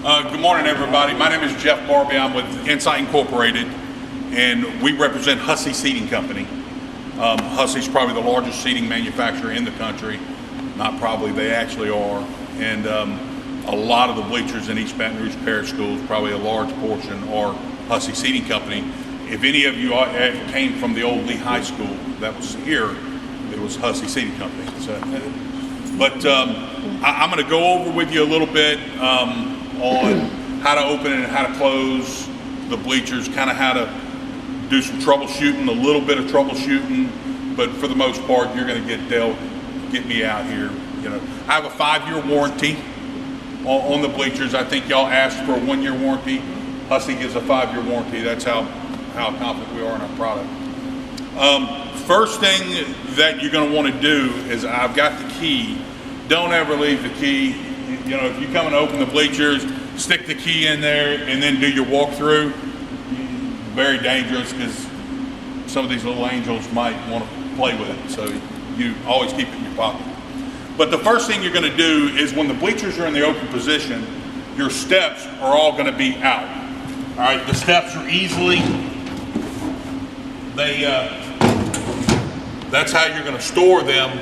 Good morning, everybody. My name is Jeff Barbie. I'm with Insight Incorporated, and we represent Hussey Seating Company. Hussey's probably the largest seating manufacturer in the country. Not probably, they actually are. And a lot of the bleachers in East Baton Rouge Parish Schools, probably a large portion, are Hussey Seating Company. If any of you came from the old Lee High School that was here, it was Hussey Seating Company. So, I'm going to go over with you a little bit on how to open and how to close the bleachers, kind of how to do some troubleshooting, a little bit of troubleshooting, but for the most part, you're going to get me out here. You know, I have a 5-year warranty on the bleachers. I think y'all asked for a 1-year warranty. Hussey gives a 5-year warranty. That's how confident we are in our product. First thing that you're going to want to do is, I've got the key. Don't ever leave the key. You know, if you come and open the bleachers, stick the key in there and then do your walkthrough. Very dangerous, because some of these little angels might want to play with it. So you always keep it in your pocket. But the first thing you're going to do is, when the bleachers are in the open position, your steps are all going to be out. All right, the steps are easily, that's how you're going to store them,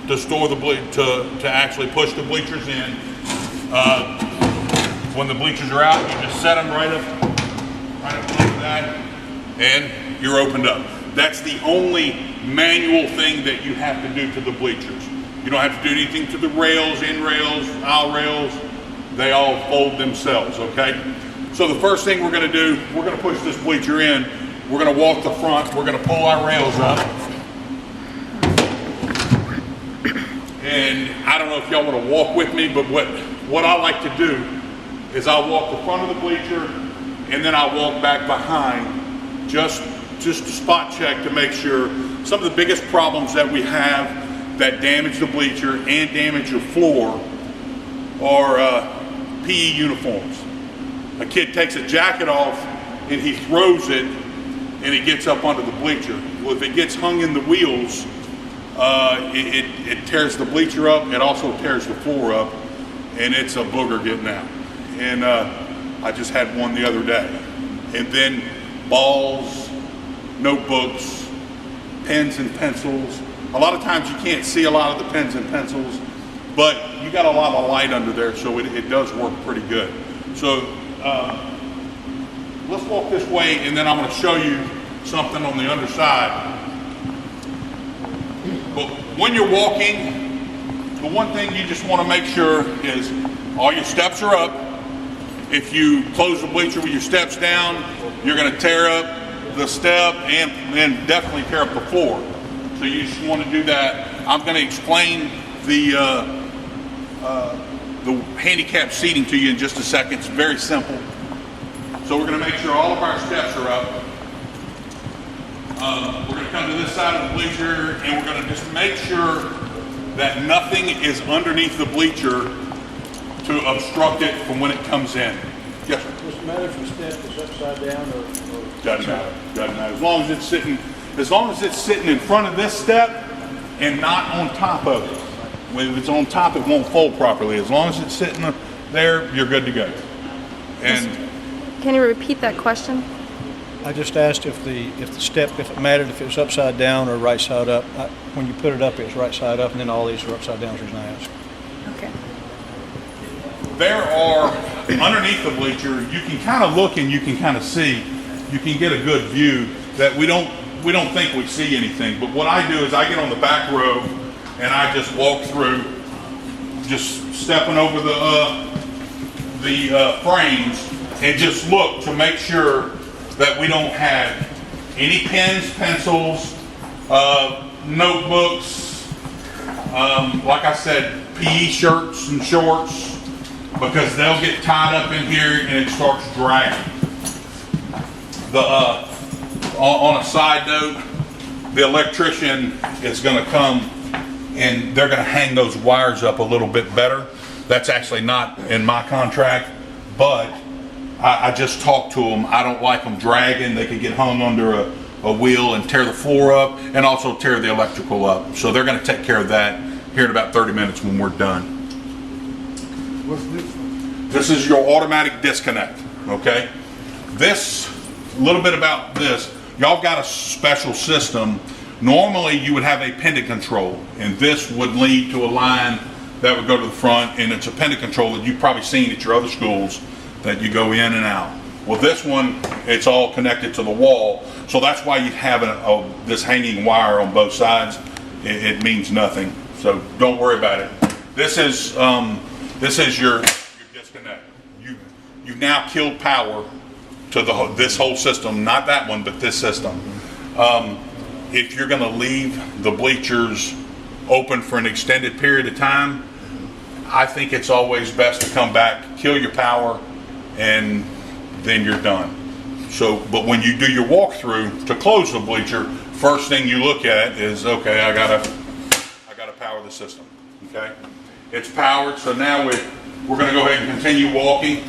to store the to actually push the bleachers in. When the bleachers are out, you just set them right up like that, and you're opened up. That's the only manual thing that you have to do to the bleachers. You don't have to do anything to the rails, end rails, aisle rails. They all fold themselves, okay? So the first thing we're going to do, we're going to push this bleacher in. We're going to walk the front. We're going to pull our rails up. And I don't know if y'all want to walk with me, but what I like to do is I'll walk the front of the bleacher, and then I'll walk back behind, just to spot check to make sure. Some of the biggest problems that we have that damage the bleacher and damage your floor are PE uniforms. A kid takes a jacket off and he throws it, and it gets up under the bleacher. Well, if it gets hung in the wheels, it tears the bleacher up. It also tears the floor up, and it's a booger getting out. And I just had one the other day. And then balls, notebooks, pens and pencils. A lot of times you can't see a lot of the pens and pencils, but you got a lot of light under there, so it does work pretty good. So let's walk this way, and then I'm going to show you something on the underside. But when you're walking, the one thing you just want to make sure is all your steps are up. If you close the bleacher with your steps down, you're going to tear up the step and definitely tear up the floor. So you just want to do that. I'm going to explain the handicap seating to you in just a second. It's very simple. So we're going to make sure all of our steps are up. We're going to come to this side of the bleacher, and we're going to just make sure that nothing is underneath the bleacher to obstruct it from when it comes in. Yes, sir. Does it matter if the step is upside down or doesn't matter. Doesn't matter. As long as it's sitting in front of this step and not on top of it. When it's on top, it won't fold properly. As long as it's sitting there, you're good to go. And can you repeat that question? I just asked if it mattered if it was upside down or right side up. When you put it up, it's right side up, and then all these are upside down. Is the reason I asked. Okay. There are, underneath the bleacher, you can kind of look and you can kind of see, you can get a good view that we don't think we see anything. But what I do is I get on the back row and I just walk through, just stepping over the frames, and just look to make sure that we don't have any pens, pencils, notebooks, like I said, PE shirts and shorts, because they'll get tied up in here and it starts dragging. On a side note, the electrician is going to come and they're going to hang those wires up a little bit better. That's actually not in my contract, but I just talked to them. I don't like them dragging. They could get hung under a wheel and tear the floor up, and also tear the electrical up. So they're going to take care of that here in about 30 minutes when we're done. What's this one? This is your automatic disconnect, okay? This, a little bit about this, y'all got a special system. Normally you would have a pendant control, and this would lead to a line that would go to the front, and it's a pendant control that you've probably seen at your other schools that you go in and out. Well, this one, it's all connected to the wall, so that's why you have this hanging wire on both sides. It means nothing, so don't worry about it. This is your disconnect. You've now killed power to this whole system, not that one, but this system. If you're going to leave the bleachers open for an extended period of time, I think it's always best to come back, kill your power, and then you're done. So, but when you do your walkthrough to close the bleacher, first thing you look at is, okay, I gotta power the system. Okay, it's powered. So now we're going to go ahead and continue walking.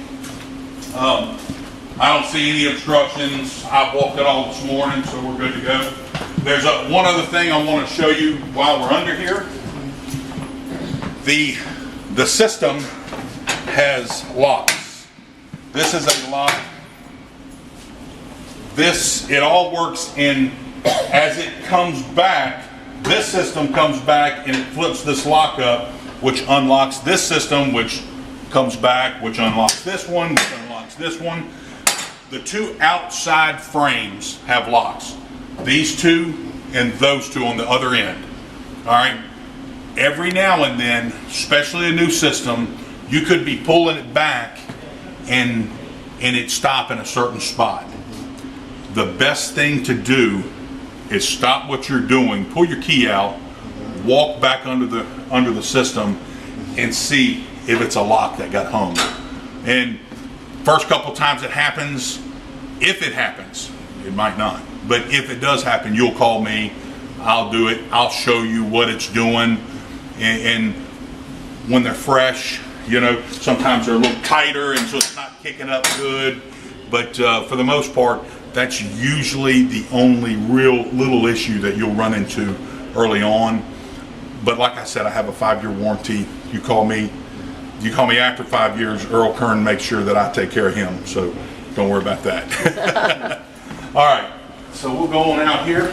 I don't see any obstructions. I've walked it all this morning, so we're good to go. There's one other thing I want to show you while we're under here. The system has locks. This is a lock. It all works in, as it comes back, this system comes back and it flips this lock up, which unlocks this system, which comes back, which unlocks this one, which unlocks this one. The two outside frames have locks. These two and those two on the other end. All right. Every now and then, especially a new system, you could be pulling it back and it stop in a certain spot. The best thing to do is stop what you're doing, pull your key out, walk back under the system, and see if it's a lock that got hung. And first couple times it happens, if it happens, it might not. But if it does happen, you'll call me. I'll do it. I'll show you what it's doing. And when they're fresh, you know, sometimes they're a little tighter, and so it's not kicking up good. But for the most part, that's usually the only real little issue that you'll run into early on. But like I said, I have a 5-year warranty. You call me after 5 years, Earl Kern makes sure that I take care of him. So don't worry about that. All right, so we'll go on out here.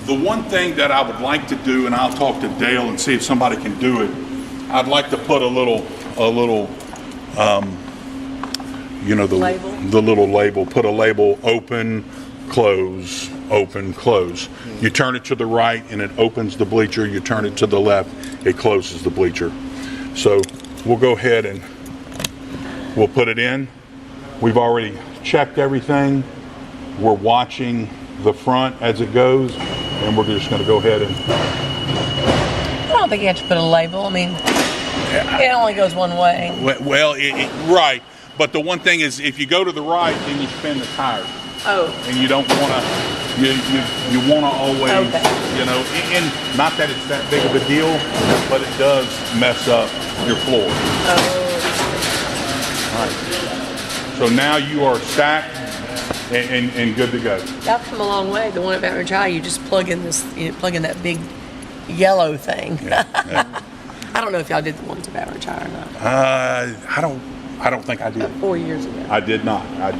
The one thing that I would like to do, and I'll talk to Dale and see if somebody can do it, I'd like to put a little, you know, Label? the little label, put a label, open, close, open, close. You turn it to the right and it opens the bleacher. You turn it to the left, it closes the bleacher. So we'll go ahead and we'll put it in. We've already checked everything. We're watching the front as it goes, and we're just going to go ahead and... I don't think you have to put a label. I mean, it only goes one way. Well, right. But the one thing is, if you go to the right, then you spin the tires. Oh. And you don't want to, you want to always, Okay. you know, and not that it's that big of a deal, but it does mess up your floor. Oh. All right. So now you are stacked and good to go. Y'all come a long way. The one at Baton Rouge High, you just plug in that big yellow thing. Yeah. I don't know if y'all did the ones at Baton Rouge High or not. I don't think I did. 4 years ago. I did not. I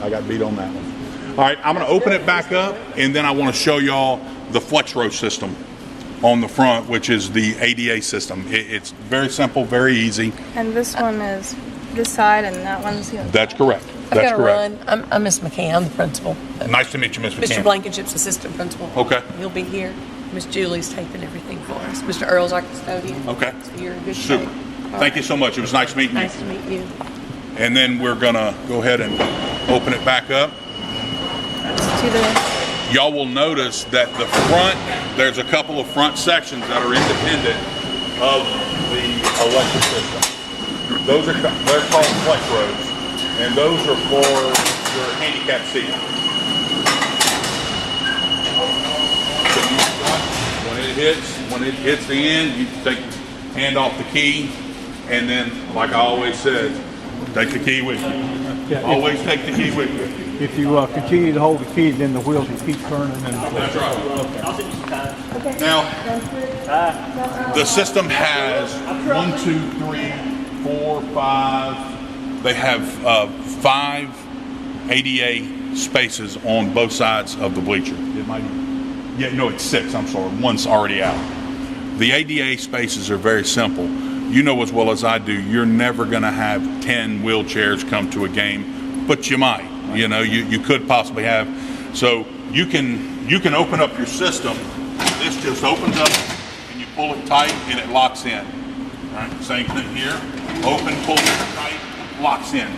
got beat on that one. All right, I'm going to open it back up, and then I want to show y'all the flex row system on the front, which is the ADA system. It's very simple, very easy. And this one is this side, and that one's the other. That's correct. I've That's got to correct. run. I'm Miss McCann. I'm the principal. Nice to meet you, Ms. McCann. Mr. Blankenship's assistant principal. Okay. He'll be here. Miss Julie's taping everything for us. Mr. Earl's our custodian. Okay. So you're in good Super. shape. All Thank you right. so much. It was nice meeting you. Nice to meet you. And then we're going to go ahead and open it back up. To the Y'all will notice that the front, there's a couple of front sections that are independent of the electric system. They're called flex rows, and those are for your handicap seating. So when it hits the end, you take your hand off the key, and then, like I always said, take the key with you. Always take the key with you. If you continue to hold the key, then the wheels will keep turning and. That's right. Now, the system has 1, 2, 3, 4, 5. They have 5 ADA spaces on both sides of the bleacher. It's 6. I'm sorry. One's already out. The ADA spaces are very simple. You know as well as I do, you're never going to have 10 wheelchairs come to a game, but you might. You could possibly have. So you can open up your system. This just opens up and you pull it tight and it locks in. All right, same thing here. Open, pull it tight, locks in.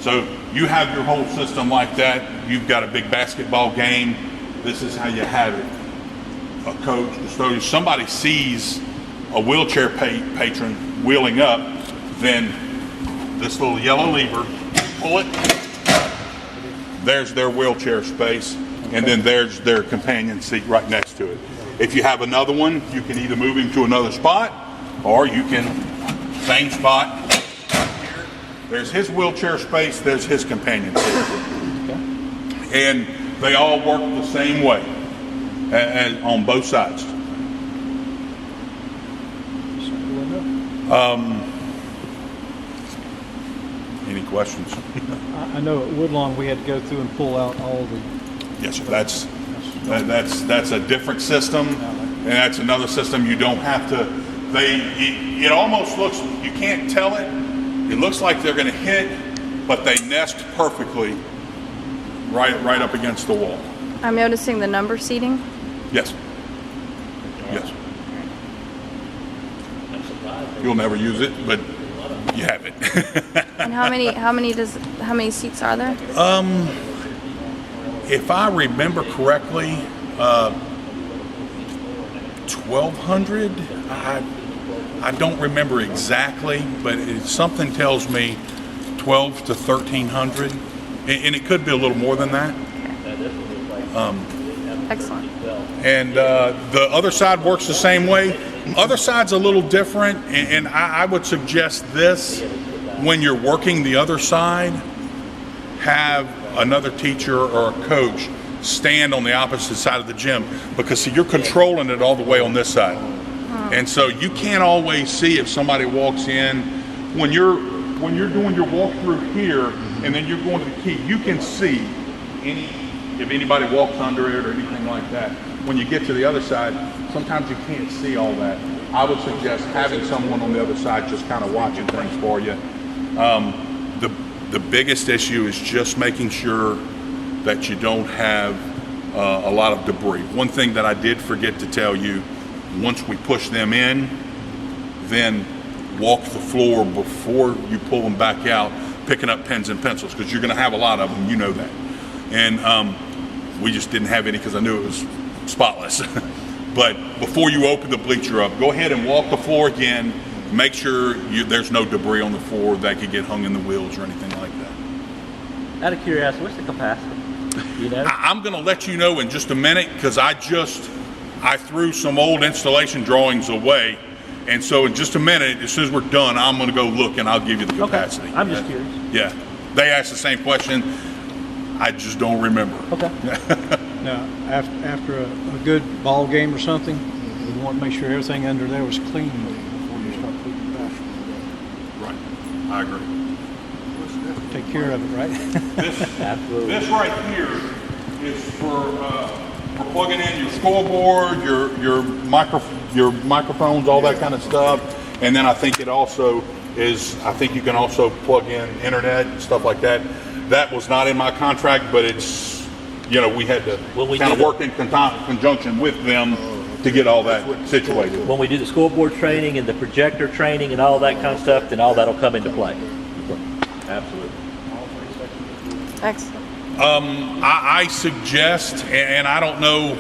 So you have your whole system like that. You've got a big basketball game. This is how you have it. A coach, custodian, somebody sees a wheelchair patron wheeling up, then this little yellow lever, pull it, there's their wheelchair space, and then there's their companion seat right next to it. If you have another one, you can either move him to another spot, or you can, same spot, here, there's his wheelchair space, there's his companion seat. And they all work the same way on both sides. Any questions? I know at Woodlawn we had to go through and pull out all the. Yes, sir. That's a different system, and that's another system you don't have to. It almost looks, you can't tell it. It looks like they're going to hit, but they nest perfectly right up against the wall. I'm noticing the number seating. Yes. Yes. You'll never use it, but you have it. And how many seats are there? If I remember correctly, 1,200. I don't remember exactly, but something tells me 12 to 1,300, and it could be a little more than that. Excellent. And the other side works the same way. Other side's a little different, and I would suggest this: when you're working the other side, have another teacher or a coach stand on the opposite side of the gym, because see, you're controlling it all the way on this side. And so you can't always see if somebody walks in. When you're doing your walkthrough here and then you're going to the key, you can see if anybody walks under it or anything like that. When you get to the other side, sometimes you can't see all that. I would suggest having someone on the other side just kind of watching things for you. The biggest issue is just making sure that you don't have a lot of debris. One thing that I did forget to tell you, once we push them in, then walk the floor before you pull them back out, picking up pens and pencils, because you're going to have a lot of them, you know that. And we just didn't have any because I knew it was spotless. But before you open the bleacher up, go ahead and walk the floor again. Make sure there's no debris on the floor that could get hung in the wheels or anything like that. Out of curiosity, what's the capacity? You know? I'm going to let you know in just a minute, because I threw some old installation drawings away, and so in just a minute, as soon as we're done, I'm going to go look and I'll give you the capacity. Okay. I'm just curious. Yeah, they asked the same question. I just don't remember. Okay. Now, after a good ball game or something, we want to make sure everything under there was clean before you start putting it back. Right, I agree. Take care of it, right? Absolutely. This right here is for plugging in your scoreboard, your microphones, all that kind of stuff. And then I think it also is, I think you can also plug in internet and stuff like that. That was not in my contract, but it's, we had to kind of work in conjunction with them to get all that situated. When we do the scoreboard training and the projector training and all that kind of stuff, then all that'll come into play. Absolutely. Excellent. I suggest, and I don't know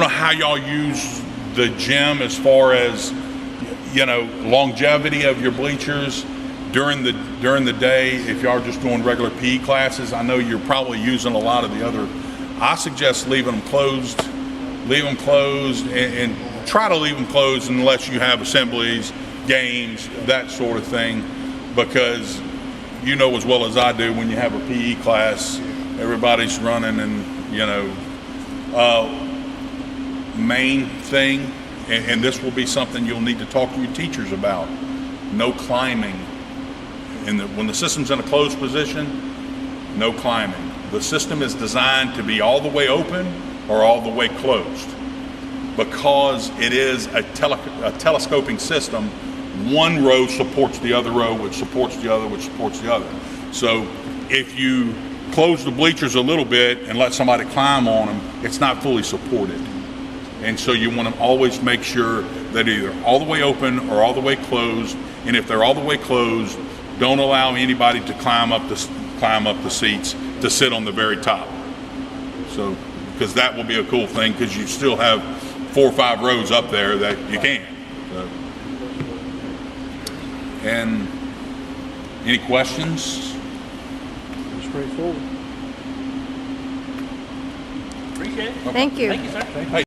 how y'all use the gym as far as, longevity of your bleachers during the day. If y'all are just doing regular PE classes, I know you're probably using a lot of the other. I suggest leaving them closed, and try to leave them closed unless you have assemblies, games, that sort of thing, because you know as well as I do, when you have a PE class, everybody's running and, you know, main thing, and this will be something you'll need to talk to your teachers about, no climbing. When the system's in a closed position, no climbing. The system is designed to be all the way open or all the way closed. Because it is a telescoping system, one row supports the other row, which supports the other, which supports the other. So if you close the bleachers a little bit and let somebody climb on them, it's not fully supported. And so you want to always make sure that either all the way open or all the way closed. And if they're all the way closed, don't allow anybody to climb up the seats to sit on the very top. So, because that will be a cool thing, because you still have 4 or 5 rows up there that you can. So. And any questions? Straightforward. Appreciate it. Thank you. Thank you, sir. Hey,